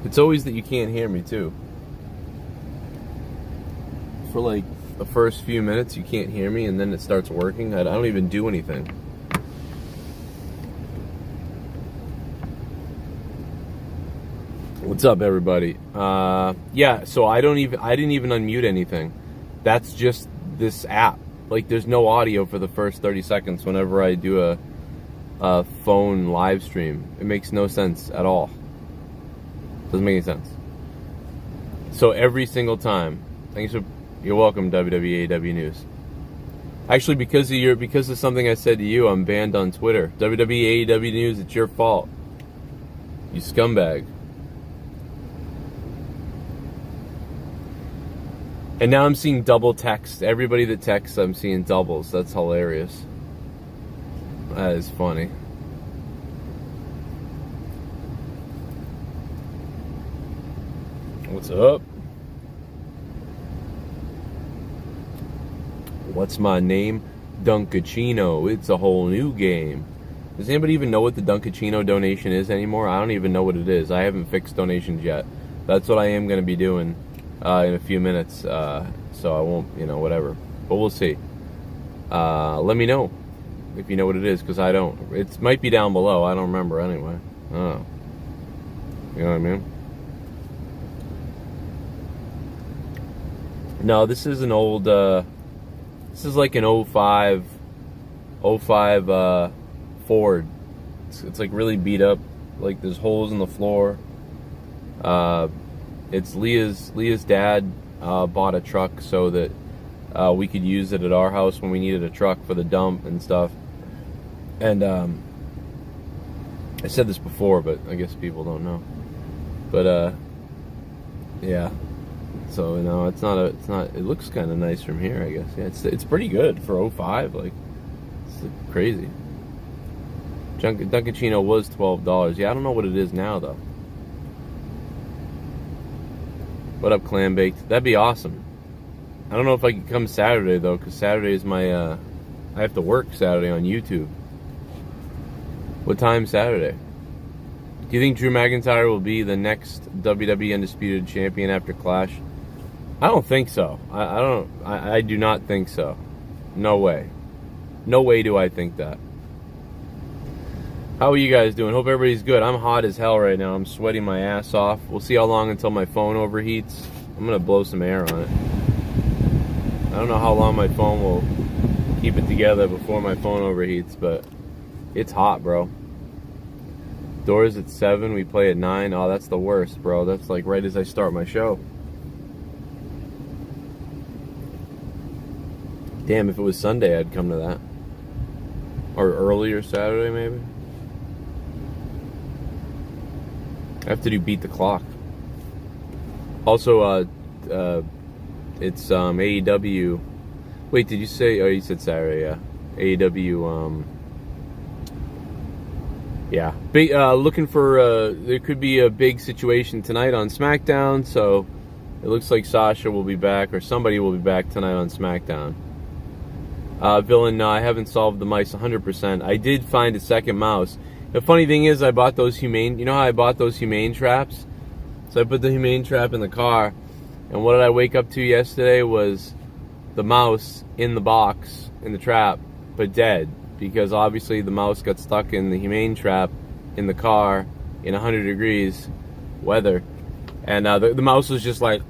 It's always that you can't hear me too. For like the first few minutes you can't hear me, and then it starts working. I don't even do anything. What's up, everybody? Yeah, so I didn't even unmute anything. That's just this app. Like, there's no audio for the first 30 seconds whenever I do a phone live stream. It makes no sense at all. Doesn't make any sense. So every single time, you're welcome, WWE AEW News. Actually, because of something I said to you, I'm banned on Twitter. WWE AEW News, it's your fault. You scumbag. And now I'm seeing double text. Everybody that texts, I'm seeing doubles. That's hilarious. That is funny. What's up? What's my name? Duncachino. It's a whole new game. Does anybody even know what the Duncachino donation is anymore? I don't even know what it is. I haven't fixed donations yet. That's what I am going to be doing in a few minutes. So I won't, whatever. But we'll see. Let me know if you know what it is, because I don't. It might be down below. I don't remember anyway. Oh. You know what I mean? No, this is an old, this is like an 05 Ford. It's like really beat up. Like, there's holes in the floor. It's Leah's dad bought a truck so that we could use it at our house when we needed a truck for the dump and stuff. And I said this before, but I guess people don't know. But yeah. So it's not. It looks kind of nice from here, I guess. Yeah, it's pretty good for 05. Like, it's crazy. Duncachino was $12. Yeah, I don't know what it is now though. What up, Clam Baked? That'd be awesome. I don't know if I could come Saturday though, because Saturday is my. I have to work Saturday on YouTube. What time Saturday? Do you think Drew McIntyre will be the next WWE Undisputed Champion after Clash? I don't think so. I do not think so. No way. No way do I think that. How are you guys doing? Hope everybody's good. I'm hot as hell right now. I'm sweating my ass off. We'll see how long until my phone overheats. I'm going to blow some air on it. I don't know how long my phone will keep it together before my phone overheats, but it's hot, bro. Doors at 7, we play at 9. Oh, that's the worst, bro. That's like right as I start my show. Damn, if it was Sunday, I'd come to that. Or earlier Saturday, maybe. I have to do Beat the Clock. Also, it's AEW. Wait, did you say? Oh, you said Saturday, yeah. AEW. Yeah. Looking for. There could be a big situation tonight on SmackDown. So it looks like Sasha will be back, or somebody will be back tonight on SmackDown. Villain, no, I haven't solved the mice 100%. I did find a second mouse. The funny thing is, I bought those humane. You know how I bought those humane traps? So I put the humane trap in the car, and what did I wake up to yesterday was the mouse in the box, in the trap, but dead. Because obviously the mouse got stuck in the humane trap in the car in 100 degrees weather. And the mouse was just like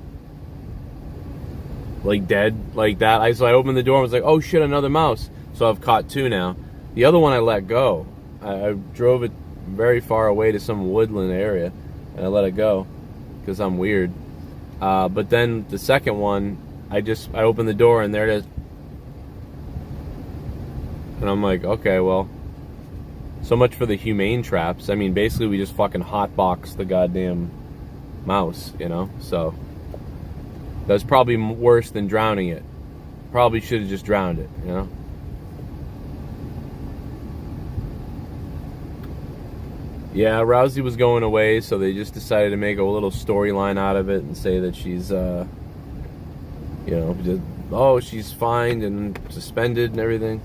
dead, like that. So I opened the door and was like, oh shit, another mouse. So I've caught 2 now. The other one I let go. I drove it very far away to some woodland area, and I let it go because I'm weird. But then the second one, I opened the door and there it is. And I'm like, okay, well, so much for the humane traps. I mean, basically we just fucking hotboxed the goddamn mouse, So that's probably worse than drowning it. Probably should have just drowned it, Yeah, Rousey was going away, so they just decided to make a little storyline out of it and say that she's, she's fined and suspended and everything.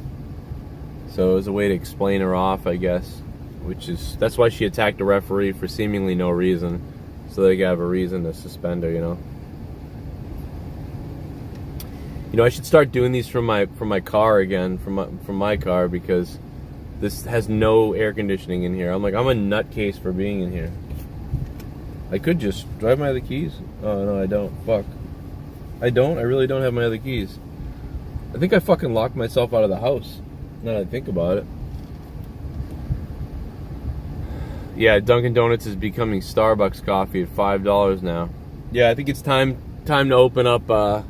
So it was a way to explain her off, I guess. that's why she attacked the referee for seemingly no reason, so they could have a reason to suspend her. You know, I should start doing these from my car again, from my car, because this has no air conditioning in here. I'm a nutcase for being in here. I could just drive my other keys. Oh no, I don't. Fuck. I really don't have my other keys. I think I fucking locked myself out of the house, now that I think about it. Yeah, Dunkin' Donuts is becoming Starbucks coffee at $5 now. Yeah, I think it's time to open up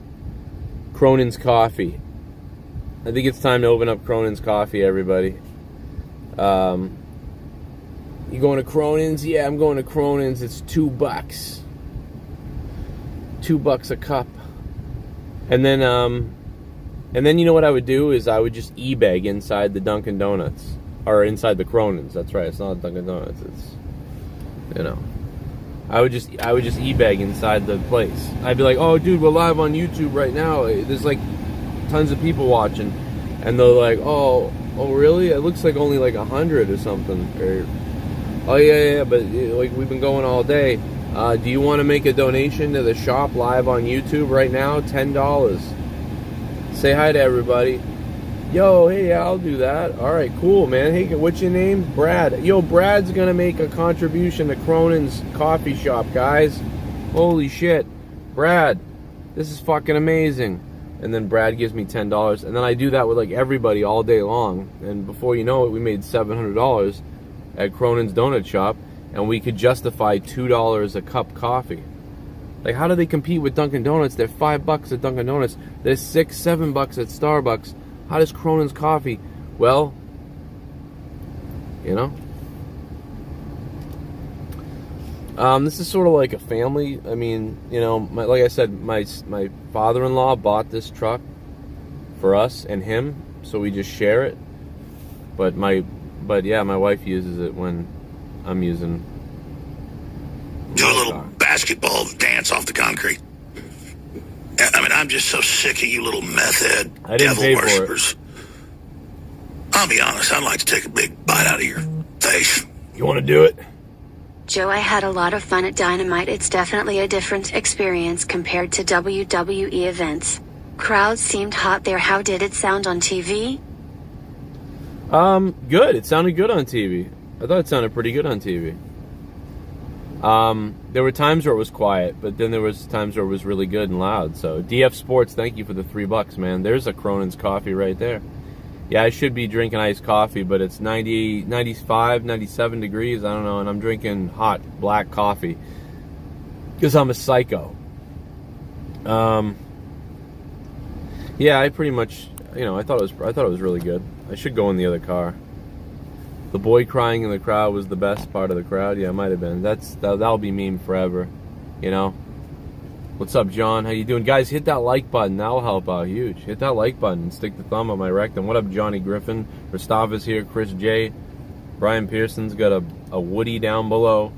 Cronin's Coffee. I think it's time to open up Cronin's Coffee, everybody. You going to Cronin's? Yeah, I'm going to Cronin's. It's $2. $2 a cup. And then you know what I would do is I would just e-bag inside the Dunkin' Donuts. Or inside the Cronin's. That's right, it's not Dunkin' Donuts. It's, you know. I would just e-bag inside the place. I'd be like, oh dude, we're live on YouTube right now. There's like tons of people watching. And they're like, oh really? It looks like only like 100 or something. Or, oh yeah, but like we've been going all day. Do you want to make a donation to the shop live on YouTube right now? $10. Say hi to everybody. Yo, hey, I'll do that. All right, cool, man. Hey, what's your name? Brad. Yo, Brad's gonna make a contribution to Cronin's Coffee Shop, guys. Holy shit. Brad, this is fucking amazing. And then Brad gives me $10. And then I do that with like everybody all day long. And before you know it, we made $700 at Cronin's Donut Shop. And we could justify $2 a cup coffee. Like, how do they compete with Dunkin' Donuts? They're $5 at Dunkin' Donuts. They're $6, $7 at Starbucks. How does Cronin's Coffee? Well, you know. This is sort of like a family. I mean, you know, like I said, my father-in-law bought this truck for us and him, so we just share it. But yeah, my wife uses it when I'm using. Do a little basketball dance off the concrete. I mean, I'm just so sick of you little meth head devil worshippers. I'll be honest, I'd like to take a big bite out of your face. You want to do it? Joe, I had a lot of fun at Dynamite. It's definitely a different experience compared to WWE events. Crowds seemed hot there. How did it sound on TV? Good. It sounded good on TV. I thought it sounded pretty good on TV. There were times where it was quiet, but then there was times where it was really good and loud. So DF Sports, thank you for the $3, man. There's a Cronin's Coffee right there. Yeah, I should be drinking iced coffee, but it's 90, 95, 97 degrees, I don't know, and I'm drinking hot black coffee because I'm a psycho. Yeah, I pretty much, you know, I thought it was really good. I should go in the other car. The boy crying in the crowd was the best part of the crowd. Yeah, it might have been. That'll be meme forever, you know. What's up, John? How you doing, guys? Hit that like button. That'll help out huge. Hit that like button and stick the thumb on my rectum. What up, Johnny Griffin? Rostava's here. Chris J. Brian Pearson's got a Woody down below.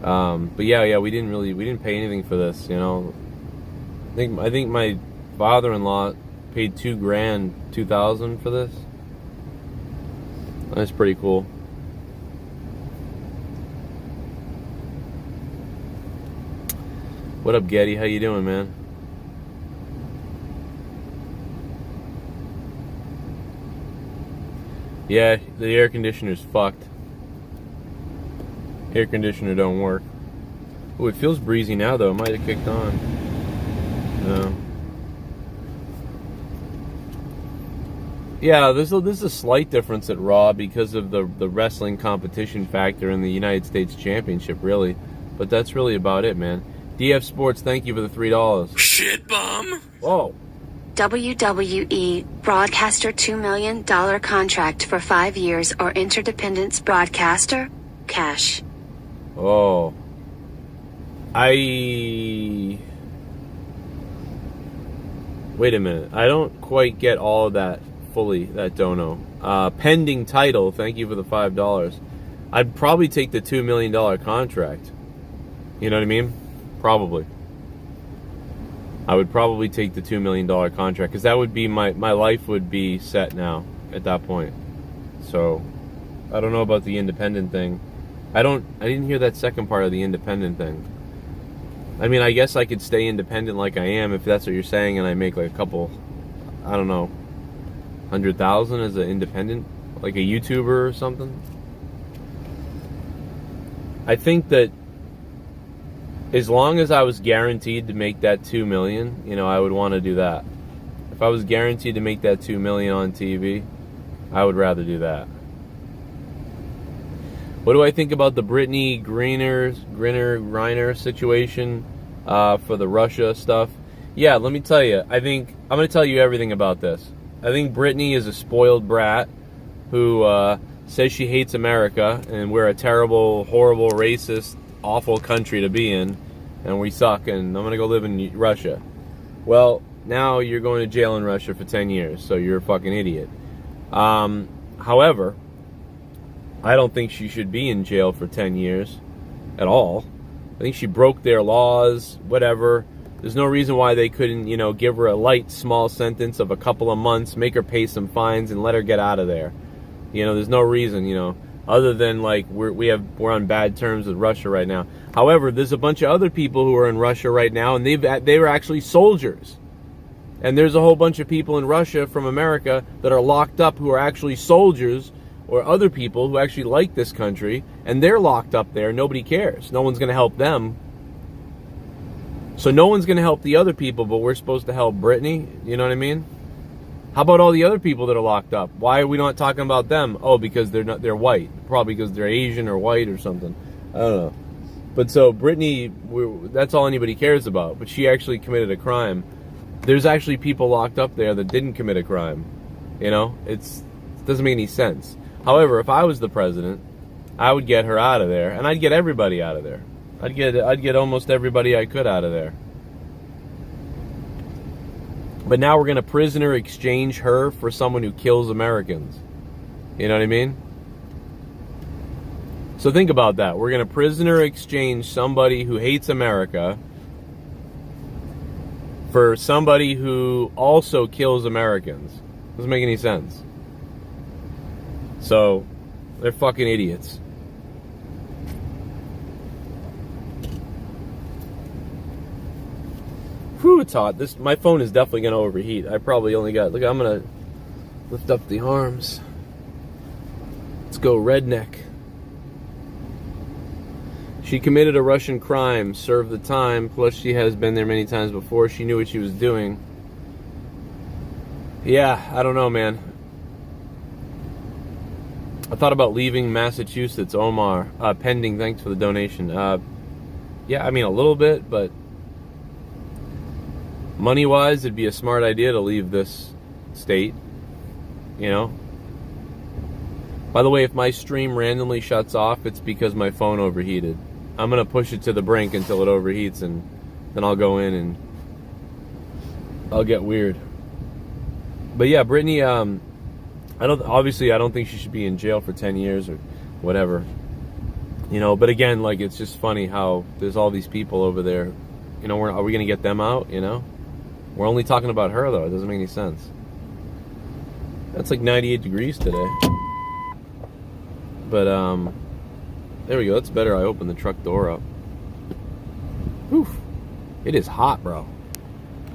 But yeah, we didn't pay anything for this, you know. I think my father-in-law paid $2,000 for this. That's pretty cool. What up, Getty? How you doing, man? Yeah, the air conditioner's fucked. Air conditioner don't work. Oh, it feels breezy now, though. It might have kicked on. No. Yeah, there's a slight difference at Raw because of the wrestling competition factor in the United States Championship, really. But that's really about it, man. DF Sports, thank you for the $3. Shit bum. Whoa. WWE broadcaster $2 million contract for 5 years or interdependence broadcaster? Cash. Oh. Wait a minute. I don't quite get all of that fully, that dono. Pending title, thank you for the $5. I'd probably take the $2 million contract. You know what I mean? Probably. I would probably take the $2 million contract because that would be my life would be set now at that point. So I don't know about the independent thing. I didn't hear that second part of the independent thing. I mean, I guess I could stay independent like I am if that's what you're saying, and I make like a couple, I don't know, 100,000 as an independent, like a YouTuber or something. I think that as long as I was guaranteed to make that 2 million, you know, I would want to do that. If I was guaranteed to make that 2 million on TV, I would rather do that. What do I think about the Brittney Griner situation for the Russia stuff? Yeah, let me tell you. I'm going to tell you everything about this. I think Brittney is a spoiled brat who says she hates America and we're a terrible, horrible, racist, awful country to be in, and we suck, and I'm going to go live in Russia. Well, now you're going to jail in Russia for 10 years, so you're a fucking idiot. However, I don't think she should be in jail for 10 years at all. I think she broke their laws, whatever. There's no reason why they couldn't, you know, give her a light, small sentence of a couple of months, make her pay some fines, and let her get out of there. You know, there's no reason, you know, other than, like, we're on bad terms with Russia right now. However, there's a bunch of other people who are in Russia right now, and they were actually soldiers. And there's a whole bunch of people in Russia from America that are locked up who are actually soldiers, or other people who actually like this country, and they're locked up there. Nobody cares. No one's going to help them. So no one's going to help the other people, but we're supposed to help Brittney. You know what I mean? How about all the other people that are locked up? Why are we not talking about them? Oh, because they're white. Probably because they're Asian or white or something. I don't know. But so Brittney, that's all anybody cares about. But she actually committed a crime. There's actually people locked up there that didn't commit a crime. You know, it doesn't make any sense. However, if I was the president, I would get her out of there, and I'd get everybody out of there. I'd get almost everybody I could out of there. But now we're going to prisoner exchange her for someone who kills Americans. You know what I mean? So think about that. We're going to prisoner exchange somebody who hates America for somebody who also kills Americans. Doesn't make any sense. So, they're fucking idiots. Whew, it's hot. My phone is definitely going to overheat. I probably only got... Look, I'm going to lift up the arms. Let's go redneck. She committed a Russian crime, served the time, plus she has been there many times before. She knew what she was doing. Yeah, I don't know, man. I thought about leaving Massachusetts, Omar. Pending, thanks for the donation. Yeah, I mean, a little bit, but money-wise, it'd be a smart idea to leave this state, you know? By the way, if my stream randomly shuts off, it's because my phone overheated. I'm going to push it to the brink until it overheats, and then I'll go in and I'll get weird. But yeah, Brittney, I don't think she should be in jail for 10 years or whatever. You know, but again, like, it's just funny how there's all these people over there. You know, are we going to get them out, you know? We're only talking about her, though. It doesn't make any sense. That's like 98 degrees today. But, there we go. That's better. I opened the truck door up. Whew. It is hot, bro.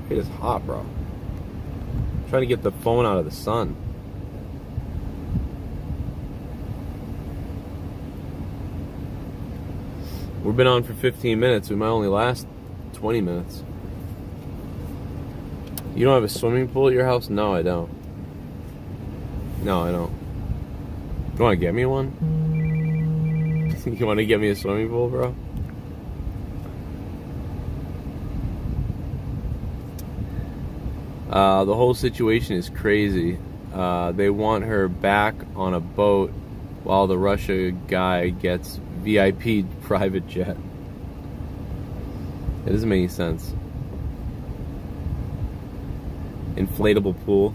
It is hot, bro. I'm trying to get the phone out of the sun. We've been on for 15 minutes. We might only last 20 minutes. You don't have a swimming pool at your house? No, I don't. No, I don't. You want to get me one? You want to get me a swimming pool, bro? The whole situation is crazy. They want her back on a boat while the Russia guy gets VIP private jet. It doesn't make any sense. Inflatable pool.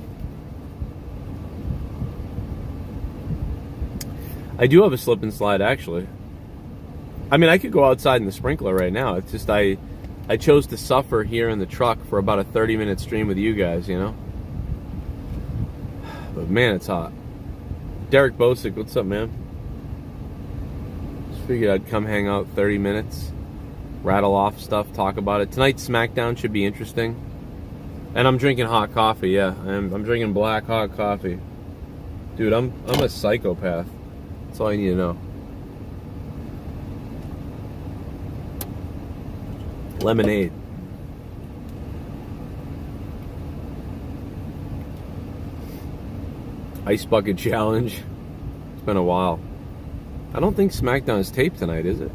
I do have a slip and slide, actually. I mean, I could go outside in the sprinkler right now. It's just I chose to suffer here in the truck for about a 30-minute stream with you guys, you know? But man, it's hot. Derek Bosick, what's up, man? Figured I'd come hang out 30 minutes, rattle off stuff, talk about it. Tonight's SmackDown should be interesting. And I'm drinking hot coffee, yeah. I'm drinking black hot coffee. Dude, I'm a psychopath. That's all you need to know. Lemonade. Ice bucket challenge. It's been a while. I don't think SmackDown is taped tonight, is it?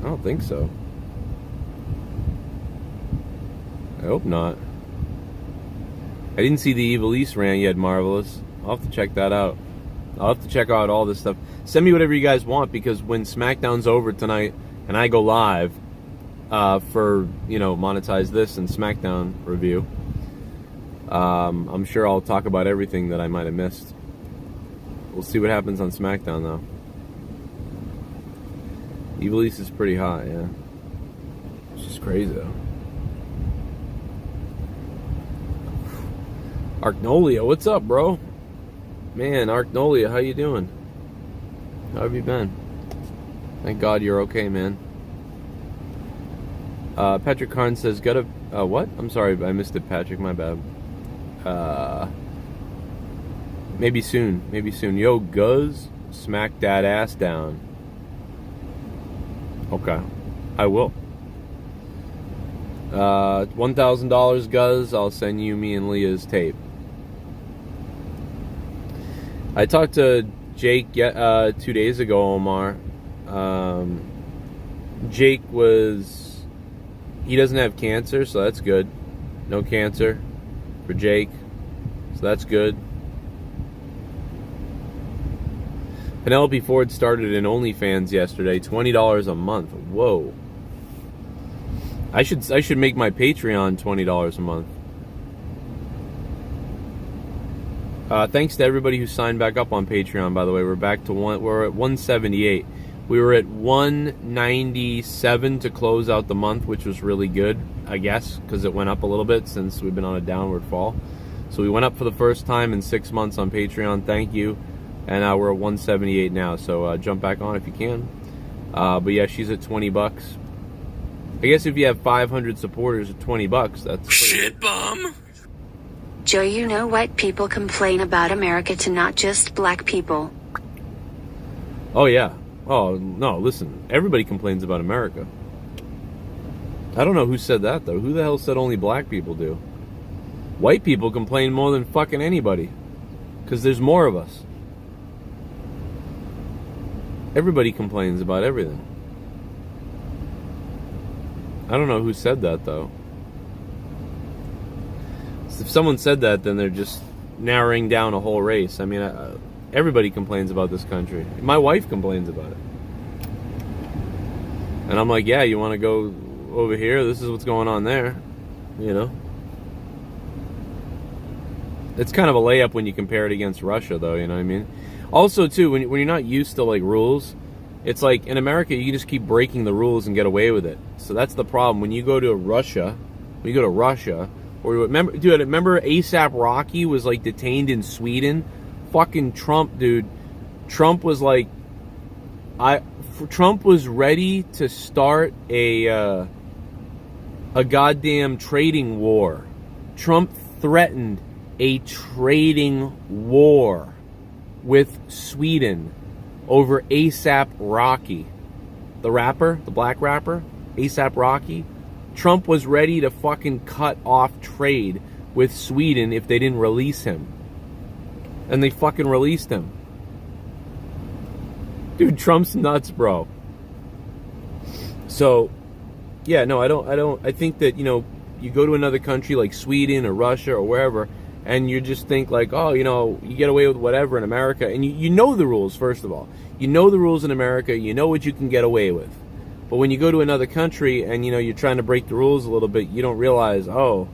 I don't think so. I hope not. I didn't see the Evil East rant yet, Marvelous. I'll have to check that out. I'll have to check out all this stuff. Send me whatever you guys want, because when SmackDown's over tonight and I go live for, you know, monetize this and SmackDown review, I'm sure I'll talk about everything that I might have missed. We'll see what happens on SmackDown, though. Evil East is pretty hot, yeah. It's just crazy, though. Arknolia, what's up, bro? Man, Arknolia, how you doing? How have you been? Thank God you're okay, man. Patrick Karn says, got a... what? I'm sorry, I missed it, Patrick, my bad. Maybe soon. Maybe soon. Yo, Guz, smack that ass down. Okay. I will. $1,000, Guz. I'll send you me and Leah's tape. I talked to Jake 2 days ago, Omar. Jake was... He doesn't have cancer, so that's good. No cancer for Jake. So that's good. Penelope Ford started an OnlyFans yesterday, $20 a month. Whoa. I should make my Patreon $20 a month. Thanks to everybody who signed back up on Patreon, by the way. We're back to we're at 178. We were at 197 to close out the month, which was really good, I guess, because it went up a little bit since we've been on a downward fall. So we went up for the first time in 6 months on Patreon. Thank you. And we're at 178 now, so jump back on if you can. But yeah, she's at $20. I guess if you have 500 supporters at $20, that's shit, bum. Joe, you know white people complain about America to not just black people. Oh yeah. Oh no, listen, everybody complains about America. I don't know who said that though. Who the hell said only black people do? White people complain more than fucking anybody, because there's more of us. Everybody complains about everything. I don't know who said that, though. If someone said that, then they're just narrowing down a whole race. I mean, everybody complains about this country. My wife complains about it. And I'm like, yeah, you want to go over here? This is what's going on there. You know? It's kind of a layup when you compare it against Russia, though, you know what I mean? Also, too, when you're not used to, like, rules, it's like, in America, you can just keep breaking the rules and get away with it. So that's the problem. When you go to Russia, or remember ASAP Rocky was, like, detained in Sweden? Fucking Trump, dude. Trump was, like, Trump was ready to start a goddamn trading war. Trump threatened a trading war with Sweden over ASAP Rocky, the rapper, the black rapper, ASAP Rocky. Trump was ready to fucking cut off trade with Sweden if they didn't release him. And they fucking released him. Dude, Trump's nuts, bro. So, yeah, no, I think that, you know, you go to another country like Sweden or Russia or wherever, and you just think like, oh, you know, you get away with whatever in America. And you know the rules, first of all. You know the rules in America. You know what you can get away with. But when you go to another country and, you know, you're trying to break the rules a little bit, you don't realize, oh,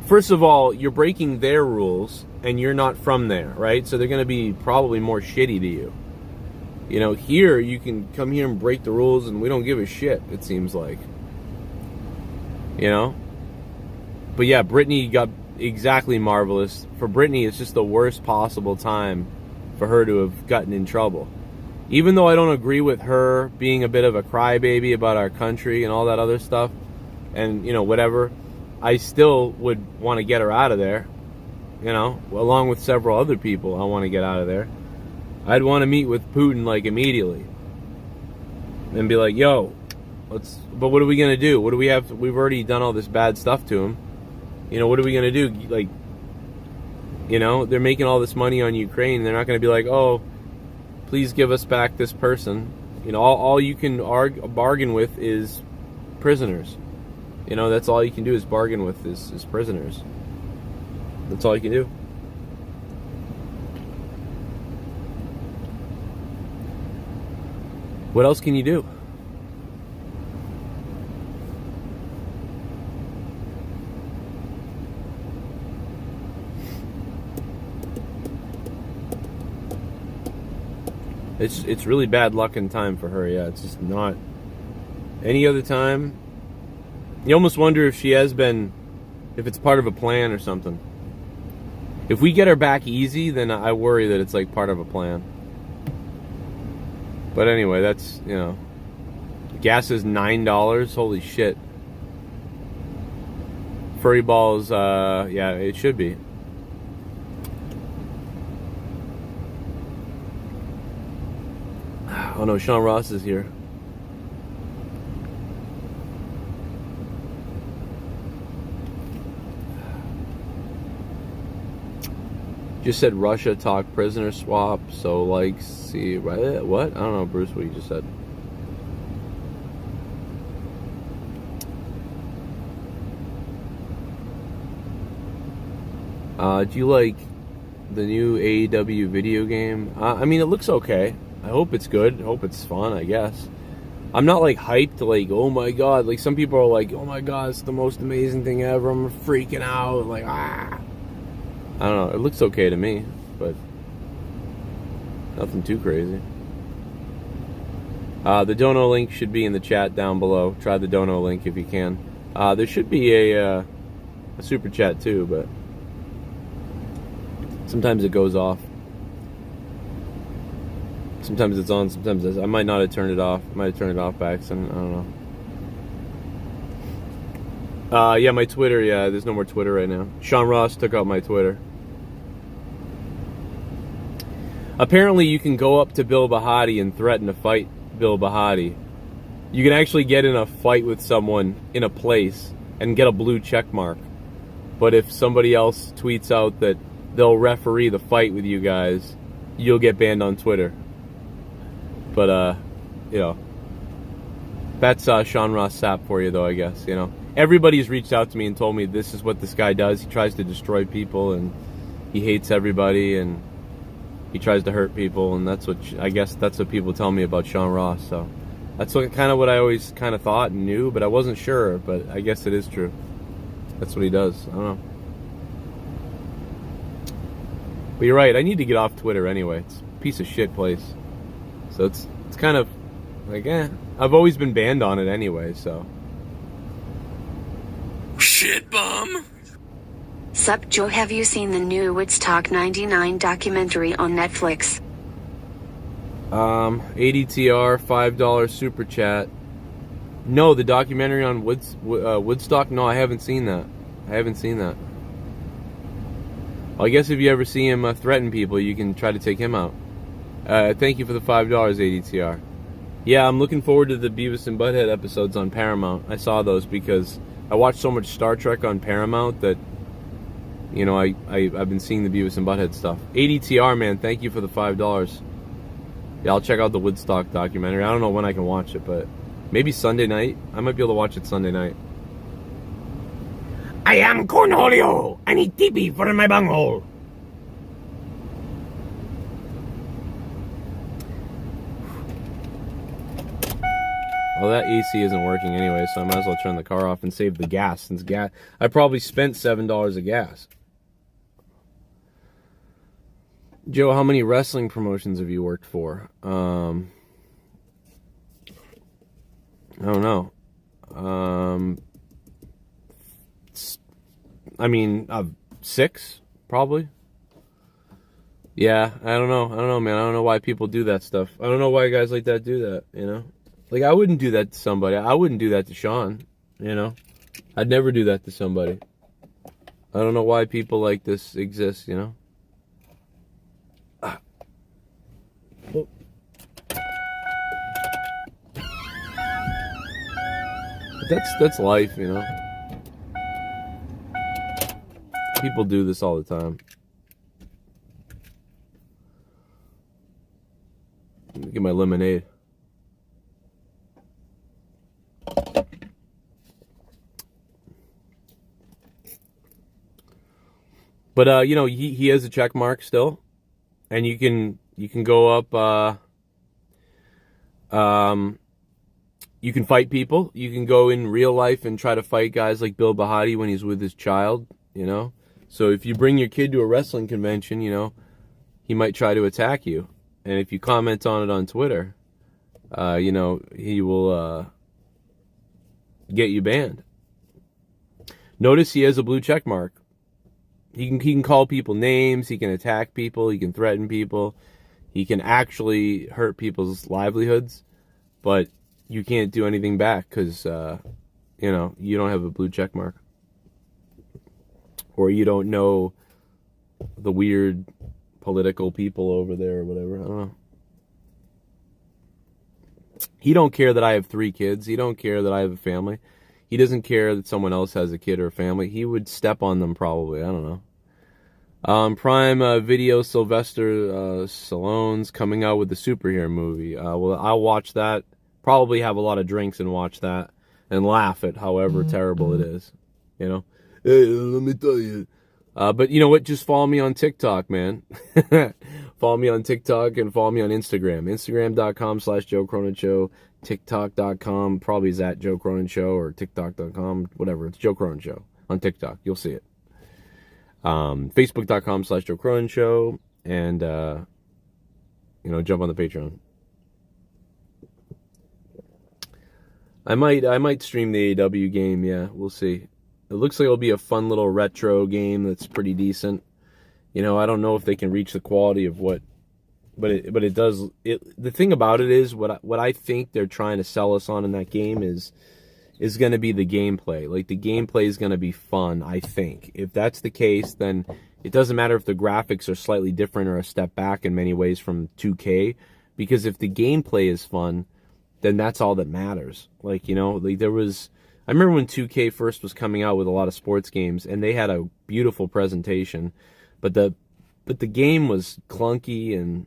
first of all, you're breaking their rules and you're not from there, right? So they're going to be probably more shitty to you. You know, here, you can come here and break the rules and we don't give a shit, it seems like. You know? But yeah, Brittney got exactly marvelous. For Brittney, it's just the worst possible time for her to have gotten in trouble. even though I don't agree with her being a bit of a crybaby about our country and all that other stuff, and, you know, whatever, I still would want to get her out of there, you know, along with several other people I want to get out of there. I'd want to meet with Putin, like, immediately. And be like, yo, but what are we going to do? What do we have to, we've already done all this bad stuff to him. You know, what are we going to do? Like, you know, they're making all this money on Ukraine. They're not going to be like, oh, please give us back this person. You know, all you can bargain with is prisoners. You know, that's all you can do is bargain with is prisoners. That's all you can do. What else can you do? It's really bad luck in time for her, yeah. It's just not any other time. You almost wonder if she has been, if it's part of a plan or something. If we get her back easy, then I worry that it's like part of a plan. But anyway, that's, you know, gas is $9. Holy shit. Furry balls, yeah, it should be. Oh no, Sean Ross is here. Just said Russia talk prisoner swap, so like, see, right? What? I don't know, Bruce, what you just said. Do you like the new AEW video game? I mean, it looks okay. I hope it's good. I hope it's fun, I guess. I'm not like hyped, like, oh my god. Like, some people are like, oh my god, it's the most amazing thing ever. I'm freaking out. Like, ah. I don't know. It looks okay to me, but nothing too crazy. The dono link should be in the chat down below. Try the dono link if you can. There should be a super chat too, but sometimes it goes off. Sometimes it's on, sometimes it's, I might not have turned it off. I might have turned it off by accident. I don't know. Yeah, my Twitter, yeah, there's no more Twitter right now. Sean Ross took out my Twitter. Apparently you can go up to Bill Bahati and threaten to fight Bill Bahati. You can actually get in a fight with someone in a place and get a blue check mark. But if somebody else tweets out that they'll referee the fight with you guys, you'll get banned on Twitter. But, you know, that's Sean Ross Sapp for you, though, I guess, you know. Everybody's reached out to me and told me this is what this guy does. He tries to destroy people, and he hates everybody, and he tries to hurt people, and that's what, I guess that's what people tell me about Sean Ross, so. That's kind of what I always kind of thought and knew, but I wasn't sure, but I guess it is true. That's what he does. I don't know. But you're right, I need to get off Twitter anyway. It's a piece of shit place. So it's kind of like, I've always been banned on it anyway, so. Shit bum. Sup Joe, have you seen the new Woodstock 99 documentary on Netflix? ADTR, $5 super chat. No, the documentary on Woodstock? No, I haven't seen that. I haven't seen that. Well, I guess if you ever see him threaten people, you can try to take him out. Thank you for the $5, ADTR. Yeah, I'm looking forward to the Beavis and Butthead episodes on Paramount. I saw those because I watched so much Star Trek on Paramount that, you know, I've been seeing the Beavis and Butthead stuff. ADTR, man, thank you for the $5. Yeah, I'll check out the Woodstock documentary. I don't know when I can watch it, but maybe Sunday night. I might be able to watch it Sunday night. I am Cornholio. I need TP for my bunghole. Well, that AC isn't working anyway, so I might as well turn the car off and save the gas. Since I probably spent $7 of gas. Joe, how many wrestling promotions have you worked for? I don't know. I mean, 6, probably. Yeah, I don't know, man. I don't know why people do that stuff. I don't know why guys like that do that, you know? Like, I wouldn't do that to somebody. I wouldn't do that to Sean, you know? I'd never do that to somebody. I don't know why people like this exist, you know? Oh. That's life, you know? People do this all the time. Let me get my lemonade. But you know, he has a check mark still, and you can go up. You can fight people. You can go in real life and try to fight guys like Bill Bahati when he's with his child. You know, so if you bring your kid to a wrestling convention, you know, he might try to attack you, and if you comment on it on Twitter, you know, he will get you banned. Notice he has a blue check mark. He can call people names, he can attack people, he can threaten people, he can actually hurt people's livelihoods, but you can't do anything back because, you know, you don't have a blue check mark. Or you don't know the weird political people over there or whatever, I don't know. He don't care that I have 3 kids, he don't care that I have a family. He doesn't care that someone else has a kid or a family. He would step on them probably. I don't know. Prime Video, Sylvester Stallone's coming out with the superhero movie. Well, I'll watch that. Probably have a lot of drinks and watch that. And laugh at however terrible it is. You know? Hey, let me tell you. But you know what? Just follow me on TikTok, man. Follow me on TikTok and follow me on Instagram. Instagram.com/Joe Cronin Show. TikTok.com, probably is at Joe Cronin Show, or TikTok.com, whatever. It's Joe Cronin Show on TikTok. You'll see it. Facebook.com/Joe Cronin Show, and you know, jump on the Patreon. I might stream the AEW game. Yeah, we'll see. It looks like it'll be a fun little retro game that's pretty decent. You know, I don't know if they can reach the quality of what. But it does. The thing about it is what I think they're trying to sell us on in that game is going to be the gameplay. Like, the gameplay is going to be fun, I think. If that's the case, then it doesn't matter if the graphics are slightly different or a step back in many ways from 2K, because if the gameplay is fun, then that's all that matters. Like, you know, like I remember when 2K first was coming out with a lot of sports games, and they had a beautiful presentation, but the game was clunky, and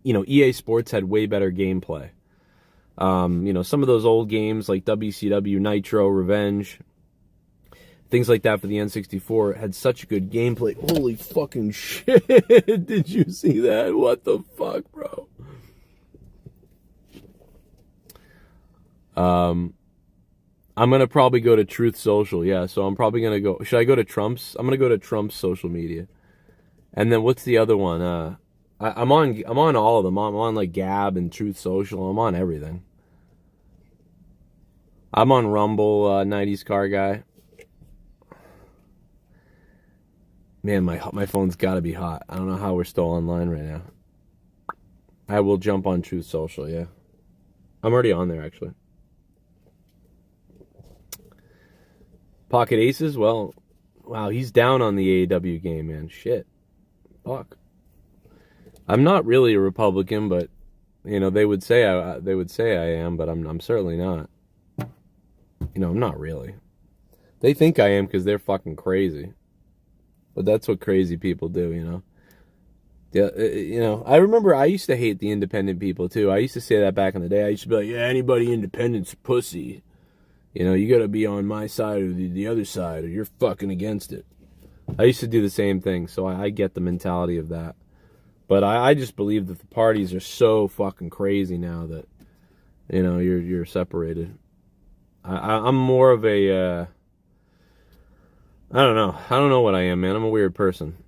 you know, EA Sports had way better gameplay. You know, some of those old games like WCW, Nitro, Revenge, things like that for the N64 had such good gameplay. Holy fucking shit. Did you see that? What the fuck, bro? I'm going to probably go to Truth Social. Yeah, so I'm probably going to go. Should I go to Trump's? I'm going to go to Trump's social media. And then what's the other one? I'm on all of them. I'm on like Gab and Truth Social. I'm on everything. I'm on Rumble, 90s Car Guy. Man, my phone's got to be hot. I don't know how we're still online right now. I will jump on Truth Social, yeah. I'm already on there, actually. Pocket Aces? Well, wow, he's down on the AEW game, man. Shit. Fuck. I'm not really a Republican, but you know, they would say I am, but I'm certainly not. You know, I'm not really. They think I am because they're fucking crazy. But that's what crazy people do, you know. Yeah, you know, I remember I used to hate the independent people too. I used to say that back in the day. I used to be like, yeah, anybody independent's pussy. You know, you got to be on my side or the other side, or you're fucking against it. I used to do the same thing, so I get the mentality of that. But I just believe that the parties are so fucking crazy now that, you know, you're separated. I'm more of a, I don't know. I don't know what I am, man. I'm a weird person.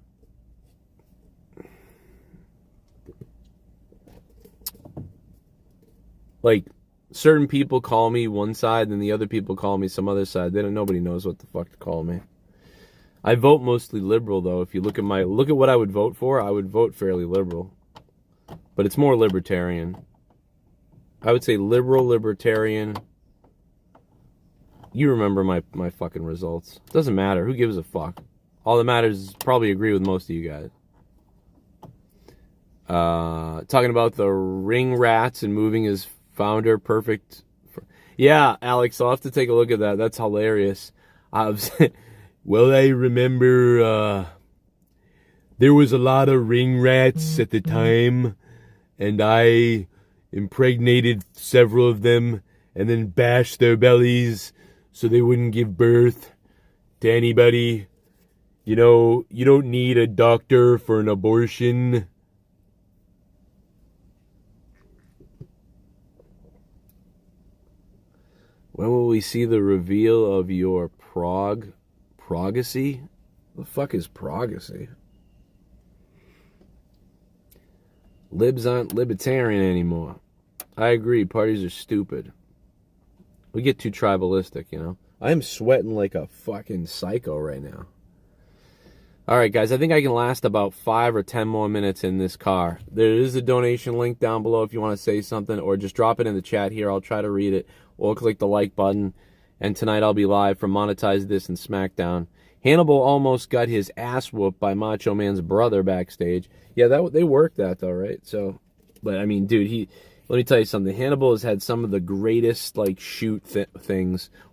Like, certain people call me one side, and the other people call me some other side. Nobody knows what the fuck to call me. I vote mostly liberal, though. If you look at what I would vote for, I would vote fairly liberal. But it's more libertarian. I would say liberal, libertarian. You remember my fucking results. Doesn't matter. Who gives a fuck? All that matters is probably agree with most of you guys. Talking about the ring rats and moving his founder perfect. Yeah, Alex, I'll have to take a look at that. That's hilarious. Well, I remember there was a lot of ring rats at the time, and I impregnated several of them and then bashed their bellies so they wouldn't give birth to anybody. You know, you don't need a doctor for an abortion. When will we see the reveal of your progacy? The fuck is progacy? Libs aren't libertarian anymore. I agree, parties are stupid. We get too tribalistic, you know. I am sweating like a fucking psycho right now. Alright guys, I think I can last about 5 or 10 more minutes in this car. There is a donation link down below if you want to say something, or just drop it in the chat here. I'll try to read it, or click the like button. And tonight I'll be live for Monetize This and SmackDown. Hannibal almost got his ass whooped by Macho Man's brother backstage. Yeah, they worked that though, right? So, but I mean, dude, let me tell you something. Hannibal has had some of the greatest, like,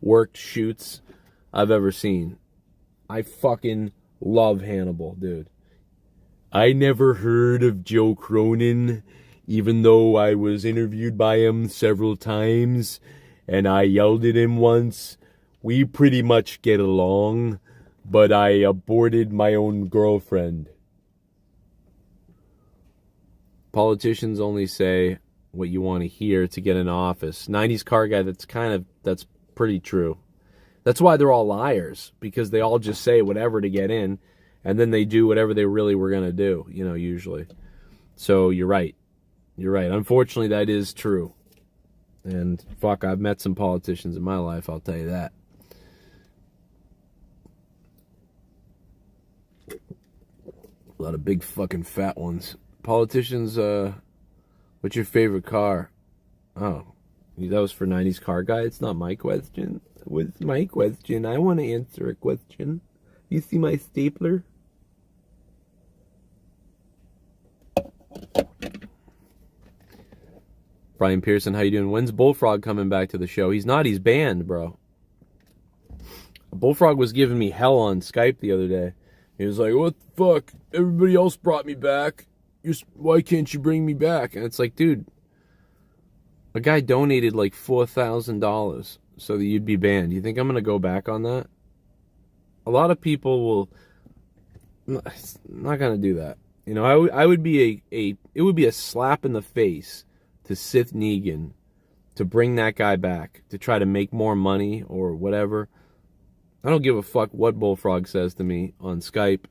worked shoots I've ever seen. I fucking love Hannibal, dude. I never heard of Joe Cronin, even though I was interviewed by him several times, and I yelled at him once. We pretty much get along, but I aborted my own girlfriend. Politicians only say what you want to hear to get in office. 90s car guy, that's pretty true. That's why they're all liars, because they all just say whatever to get in, and then they do whatever they really were going to do, you know, usually. So you're right. You're right. Unfortunately, that is true. And fuck, I've met some politicians in my life, I'll tell you that. A lot of big fucking fat ones. Politicians, what's your favorite car? Oh, that was for 90s car guy. It's not my question. What's my question? I want to answer a question. You see my stapler? Brian Pearson, how you doing? When's Bullfrog coming back to the show? He's not. He's banned, bro. Bullfrog was giving me hell on Skype the other day. He was like, what the fuck? Everybody else brought me back. Why can't you bring me back? And it's like, dude, a guy donated like $4,000 so that you'd be banned. You think I'm going to go back on that? A lot of people will not going to do that. You know, I would be it would be a slap in the face to SITH NEGAN to bring that guy back to try to make more money or whatever. I don't give a fuck what Bullfrog says to me on Skype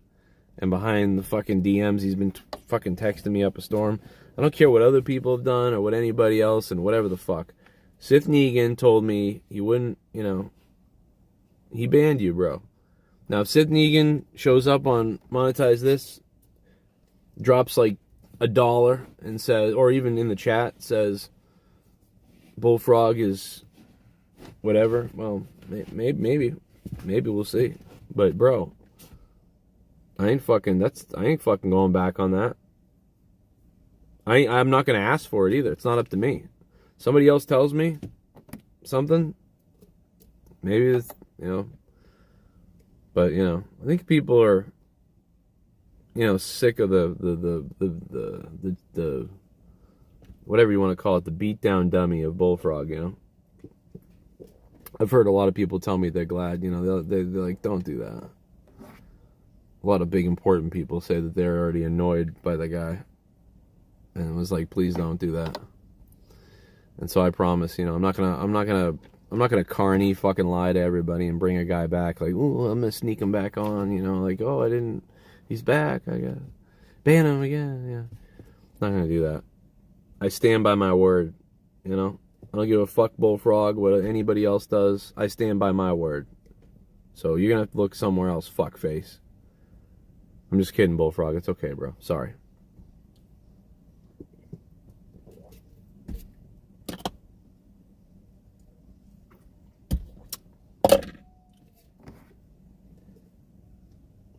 and behind the fucking DMs. He's been fucking texting me up a storm. I don't care what other people have done or what anybody else and whatever the fuck. SITH NEGAN told me he wouldn't, you know, he banned you, bro. Now, if SITH NEGAN shows up on Monetize This, drops like $1 and says, or even in the chat says, Bullfrog is whatever, well, maybe we'll see. But, bro, I ain't fucking going back on that. I'm not going to ask for it either. It's not up to me. Somebody else tells me something, maybe it's, you know, but, you know, I think people are, you know, sick of the whatever you want to call it, the beat down dummy of Bullfrog, you know. I've heard a lot of people tell me they're glad, you know, they're like, don't do that. A lot of big important people say that they're already annoyed by the guy. And it was like, please don't do that. And so I promise, you know, I'm not gonna carny fucking lie to everybody and bring a guy back like, ooh, I'm gonna sneak him back on, you know, like, oh, he's back, I got ban him again, yeah. Not gonna do that. I stand by my word, you know. I don't give a fuck Bullfrog what anybody else does. I stand by my word. So you're going to have to look somewhere else, fuckface. I'm just kidding, Bullfrog. It's okay, bro. Sorry.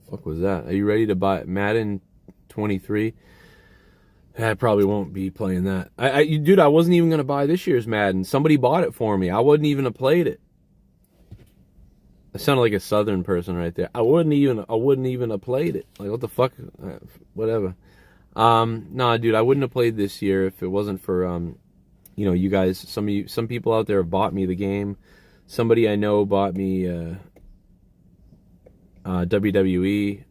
Fuck was that? Are you ready to buy Madden 23? I probably won't be playing that. Dude, I wasn't even going to buy this year's Madden. Somebody bought it for me. I wouldn't even have played it. I sounded like a Southern person right there. I wouldn't even have played it. Like, what the fuck? Whatever. Nah, dude, I wouldn't have played this year if it wasn't for, you know, you guys. Some people out there have bought me the game. Somebody I know bought me WWE.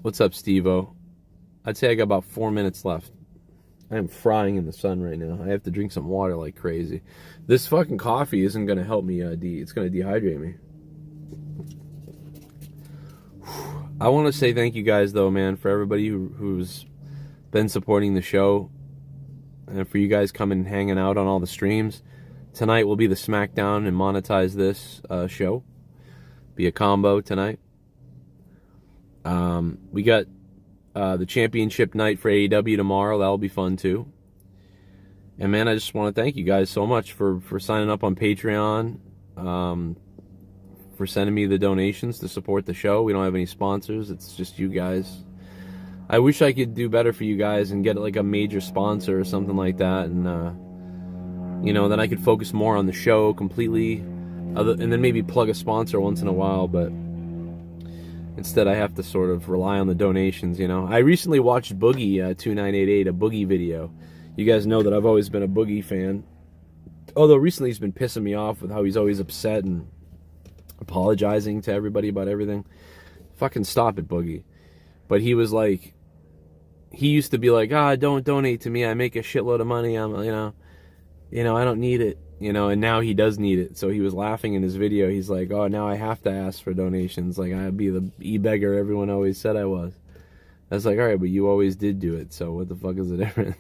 What's up, Steve-O? I'd say I got about 4 minutes left. I am frying in the sun right now. I have to drink some water like crazy. This fucking coffee isn't going to help me. It's going to dehydrate me. I want to say thank you guys, though, man, for everybody who's been supporting the show. And for you guys coming and hanging out on all the streams. Tonight will be the Smackdown and monetize this show. Be a combo tonight. We got the championship night for AEW tomorrow. That'll be fun too. And man, I just want to thank you guys so much for signing up on Patreon, for sending me the donations to support the show. We don't have any sponsors. It's just you guys. I wish I could do better for you guys and get like a major sponsor or something like that. And, you know, then I could focus more on the show completely. And then maybe plug a sponsor once in a while, but instead, I have to sort of rely on the donations, you know. I recently watched Boogie 2988, a Boogie video. You guys know that I've always been a Boogie fan. Although recently he's been pissing me off with how he's always upset and apologizing to everybody about everything. Fucking stop it, Boogie. But he was like, he used to be like, don't donate to me. I make a shitload of money. I'm, you know, I don't need it. You know, and now he does need it. So he was laughing in his video. He's like, oh, now I have to ask for donations. Like, I'd be the e-beggar everyone always said I was. I was like, all right, but you always did do it. So what the fuck is the difference?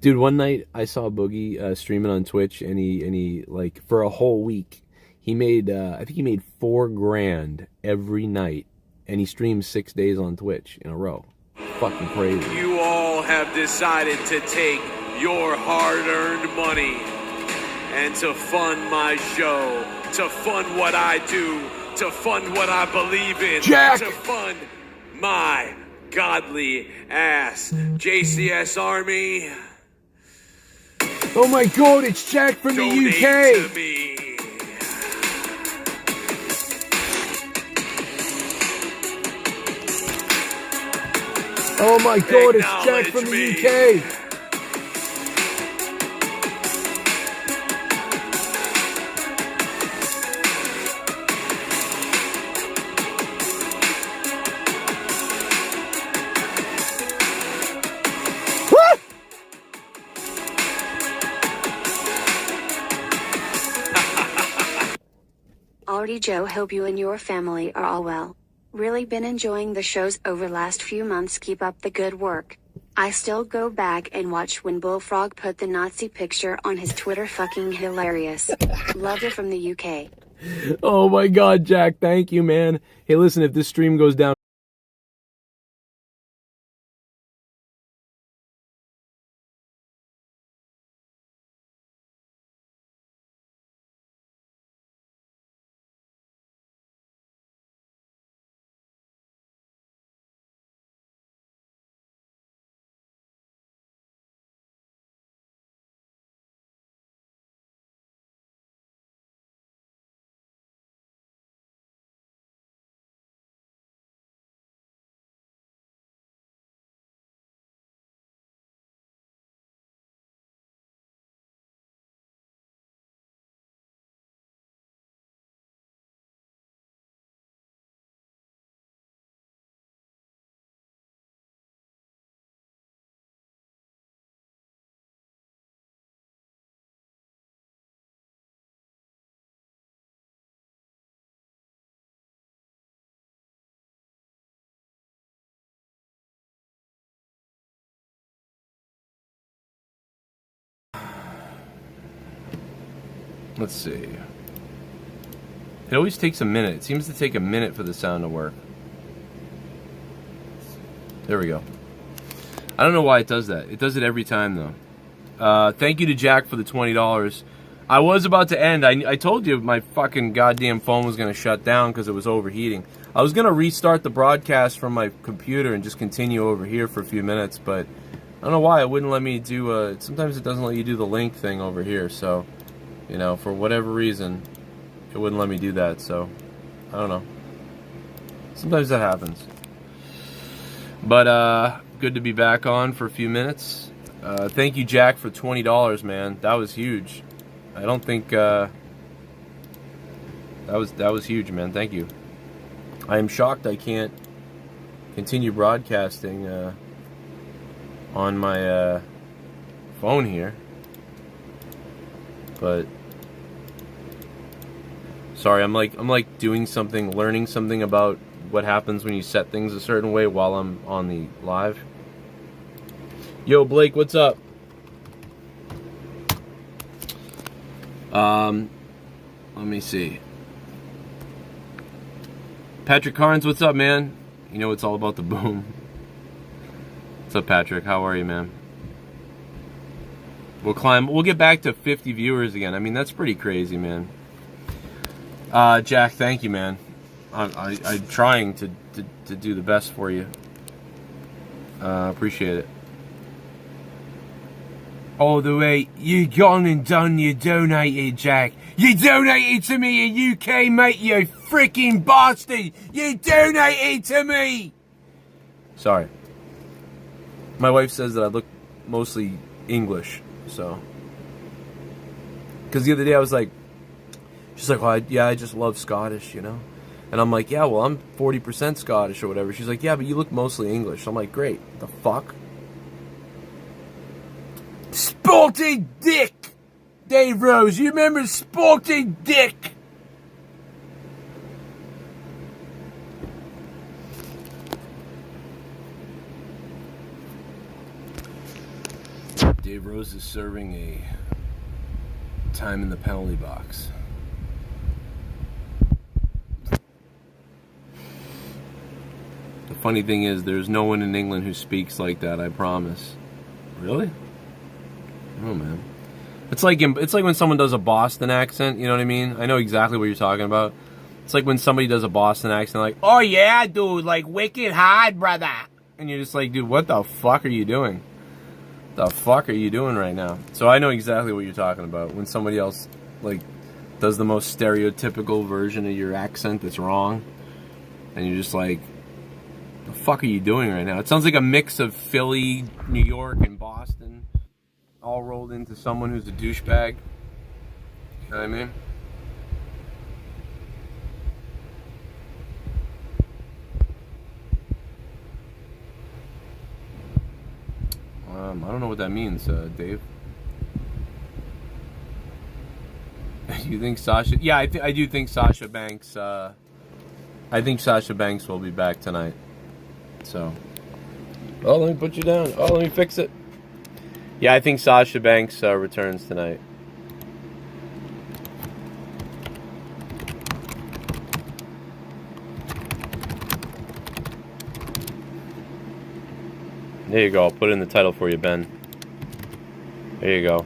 Dude, one night I saw Boogie streaming on Twitch, and he like, for a whole week, he made, I think he made $4 grand every night. And he streamed 6 days on Twitch in a row. Fucking crazy. You all have decided to take your hard-earned money and to fund my show, to fund what I do, to fund what I believe in, Jack! To fund my godly ass. JCS Army, Oh my god, it's Jack from the donate UK! to me. Oh my god, it's Jack from the Acknowledge UK! Already Joe, hope you and your family are all well. Really been enjoying the shows over last few months. Keep up the good work. I still go back and watch when Bullfrog put the Nazi picture on his Twitter. Fucking hilarious. Love you from the UK. Oh my god, Jack, thank you, man. Hey, listen, if this stream goes down... Let's see. It always takes a minute. It seems to take a minute for the sound to work. There we go. I don't know why it does that. It does it every time, though. Thank you to Jack for the $20. I was about to end. I told you my fucking goddamn phone was going to shut down because it was overheating. I was going to restart the broadcast from my computer and just continue over here for a few minutes, but I don't know why it wouldn't let me do... sometimes it doesn't let you do the link thing over here, so, you know, for whatever reason, it wouldn't let me do that, so, I don't know. Sometimes that happens. But, good to be back on for a few minutes. Thank you, Jack, for $20, man. That was huge. I don't think, that was huge, man. Thank you. I am shocked I can't continue broadcasting, on my, phone here. But, sorry, I'm like doing something, learning something about what happens when you set things a certain way while I'm on the live. Yo, Blake, what's up? Let me see. Patrick Carnes, what's up, man? You know it's all about the boom. What's up, Patrick? How are you, man? We'll get back to 50 viewers again. I mean, that's pretty crazy, man. Jack, thank you, man. I'm trying to do the best for you. Appreciate it. All the way, you gone and done, you donated, Jack. You donated to me in UK, mate, you freaking bastard. You donated to me. Sorry. My wife says that I look mostly English, so. Because the other day I was like, she's like, well, yeah, I just love Scottish, you know. And I'm like, yeah, well, I'm 40% Scottish or whatever. She's like, yeah, but you look mostly English. I'm like, great. The fuck? Sporting Dick! Dave Rose, you remember Sporting Dick? Dave Rose is serving a time in the penalty box. The funny thing is, there's no one in England who speaks like that, I promise. Really? Oh, man. It's like when someone does a Boston accent, you know what I mean? I know exactly what you're talking about. It's like when somebody does a Boston accent, like, oh yeah, dude, like wicked hard, brother. And you're just like, dude, what the fuck are you doing? The fuck are you doing right now? So I know exactly what you're talking about. When somebody else, like, does the most stereotypical version of your accent that's wrong. And you're just like, the fuck are you doing right now? It sounds like a mix of Philly, New York, and Boston. All rolled into someone who's a douchebag. You know what I mean? I don't know what that means, Dave. You think Sasha... Yeah, I do think Sasha Banks... I think Sasha Banks will be back tonight. So... Oh, let me put you down. Oh, let me fix it. Yeah, I think Sasha Banks returns tonight. There you go. I'll put it in the title for you, Ben. There you go.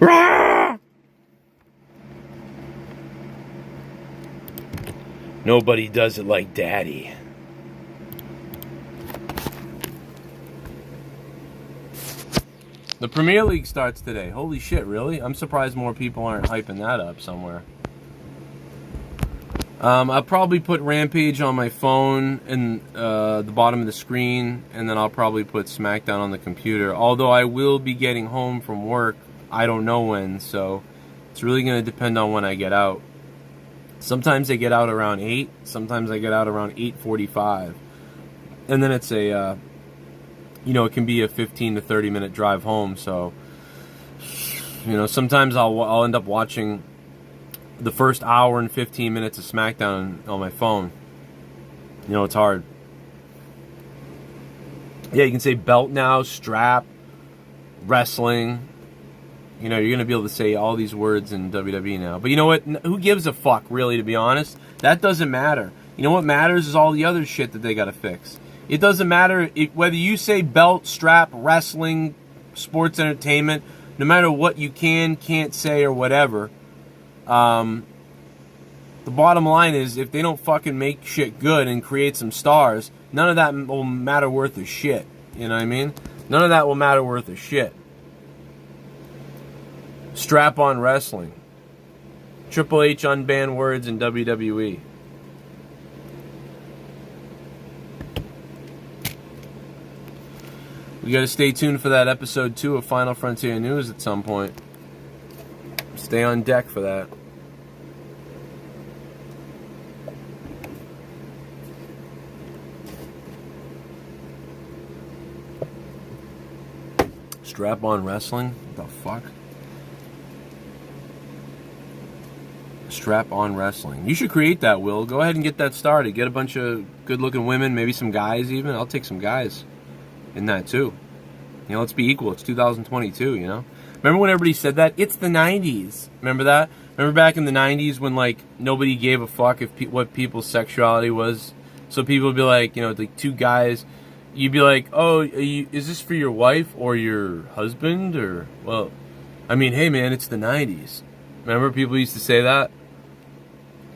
Rah! Nobody does it like Daddy. The Premier League starts today. Holy shit, really? I'm surprised more people aren't hyping that up somewhere. I'll probably put Rampage on my phone in the bottom of the screen, and then I'll probably put SmackDown on the computer. Although I will be getting home from work, I don't know when, so it's really going to depend on when I get out. Sometimes I get out around 8, sometimes I get out around 8:45. And then it's a... you know, it can be a 15 to 30 minute drive home, so, you know, sometimes I'll end up watching the first hour and 15 minutes of SmackDown on my phone. You know, it's hard. Yeah, you can say belt now, strap, wrestling, You know, you're going to be able to say all these words in WWE now. But you know what? Who gives a fuck, really, to be honest? That doesn't matter. You know what matters is all the other shit that they got to fix. It doesn't matter whether you say belt, strap, wrestling, sports entertainment, no matter what you can, can't say, or whatever. The bottom line is, if they don't fucking make shit good and create some stars, none of that will matter worth a shit. You know what I mean? None of that will matter worth a shit. Strap-on wrestling. Triple H unbanned words in WWE. We gotta stay tuned for that episode 2 of Final Frontier News at some point. Stay on deck for that. Strap-on wrestling? What the fuck? Strap-on wrestling. You should create that, Will. Go ahead and get that started. Get a bunch of good-looking women, maybe some guys even. I'll take some guys in that too. You know, let's be equal. It's 2022, you know? Remember when everybody said that? It's the 90s. Remember that? Remember back in the 90s when, like, nobody gave a fuck if what people's sexuality was? So people would be like, you know, like two guys... You'd be like, oh, is this for your wife or your husband? Or, well, I mean, hey, man, it's the 90s. Remember people used to say that?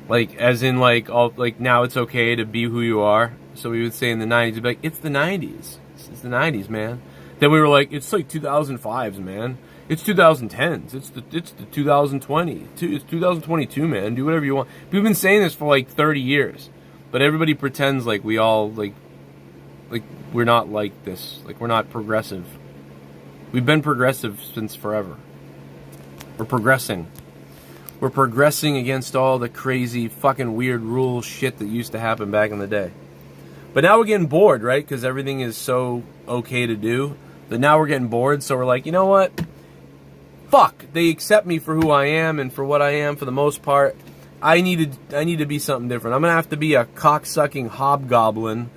Like, as in, like, all, like, now it's okay to be who you are. So we would say in the 90s, we'd be like, it's the 90s. It's the 90s, man. Then we were like, it's like 2005s, man. It's 2010s. It's the 2020. It's 2022, man. Do whatever you want. We've been saying this for, like, 30 years. But everybody pretends like we all, like we're not like this. Like, we're not progressive. We've been progressive since forever. We're progressing. We're progressing against all the crazy fucking weird rule shit that used to happen back in the day. But now we're getting bored, right? Because everything is so okay to do. But now we're getting bored, so we're like, you know what? Fuck. They accept me for who I am and for what I am for the most part. I need to be something different. I'm going to have to be a cock-sucking hobgoblin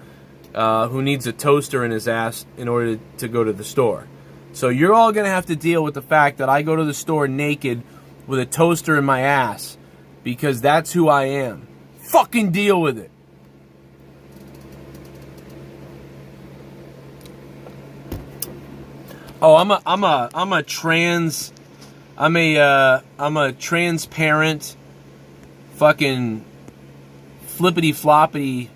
who needs a toaster in his ass in order to go to the store. So you're all going to have to deal with the fact that I go to the store naked with a toaster in my ass because that's who I am. Fucking deal with it. Oh, I'm a transparent fucking flippity floppity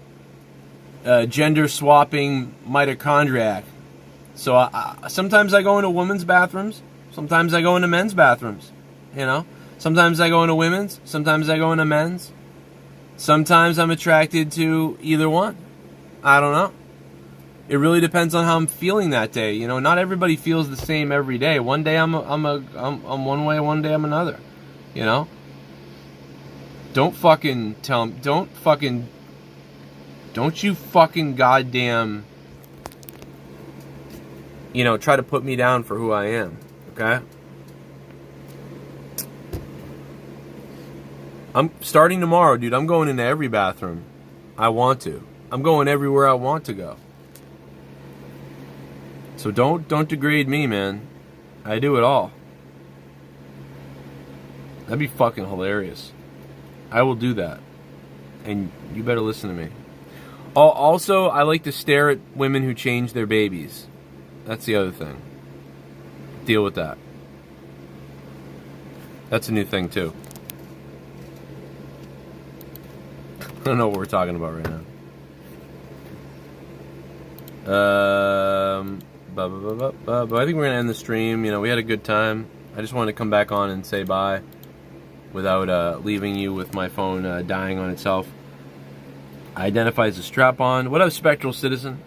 gender swapping mitochondriac. So sometimes I go into women's bathrooms, sometimes I go into men's bathrooms, you know? Sometimes I go into women's, sometimes I go into men's. Sometimes I'm attracted to either one. I don't know. It really depends on how I'm feeling that day, you know? Not everybody feels the same every day. One day I'm one way, one day I'm another, you know? Don't you fucking goddamn, you know, try to put me down for who I am, okay? I'm starting tomorrow, dude. I'm going into every bathroom I want to. I'm going everywhere I want to go. So don't degrade me, man. I do it all. That'd be fucking hilarious. I will do that. And you better listen to me. Also, I like to stare at women who change their babies. That's the other thing. Deal with that. That's a new thing, too. I don't know what we're talking about right now. But I think we're going to end the stream. You know, we had a good time. I just wanted to come back on and say bye without leaving you with my phone dying on itself. I identify as a strap-on. What up, Spectral Citizen?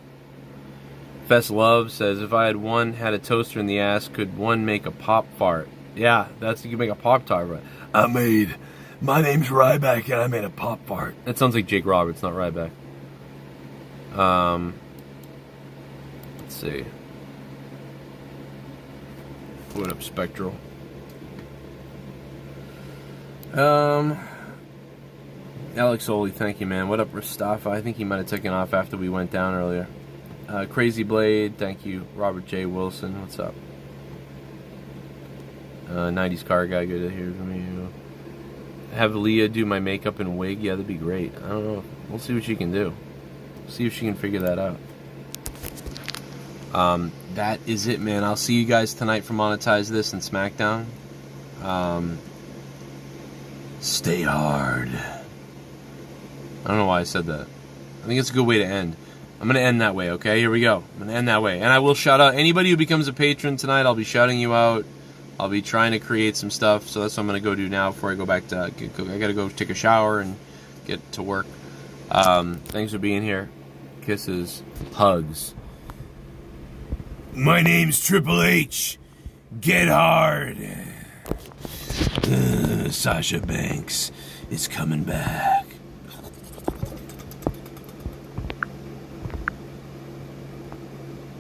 Fest Love says, if I had a toaster in the ass, could one make a pop fart? Yeah, you can make a pop-tart, right? My name's Ryback, and I made a pop fart. That sounds like Jake Roberts, not Ryback. Let's see. What up, Spectral? Alex Oli, thank you, man. What up, Rastafa? I think he might have taken off after we went down earlier. Crazy Blade, thank you. Robert J. Wilson, what's up? 90s car guy, good to hear from you. Have Leah do my makeup and wig. Yeah, that'd be great. I don't know. We'll see what she can do. See if she can figure that out. That is it, man. I'll see you guys tonight for Monetize This and SmackDown. Stay hard. I don't know why I said that. I think it's a good way to end. I'm going to end that way, okay? Here we go. I'm going to end that way. And I will shout out anybody who becomes a patron tonight. I'll be shouting you out. I'll be trying to create some stuff. So that's what I'm going to go do now before I go back to... I got to go take a shower and get to work. Thanks for being here. Kisses. Hugs. My name's Triple H. Get hard. Sasha Banks is coming back.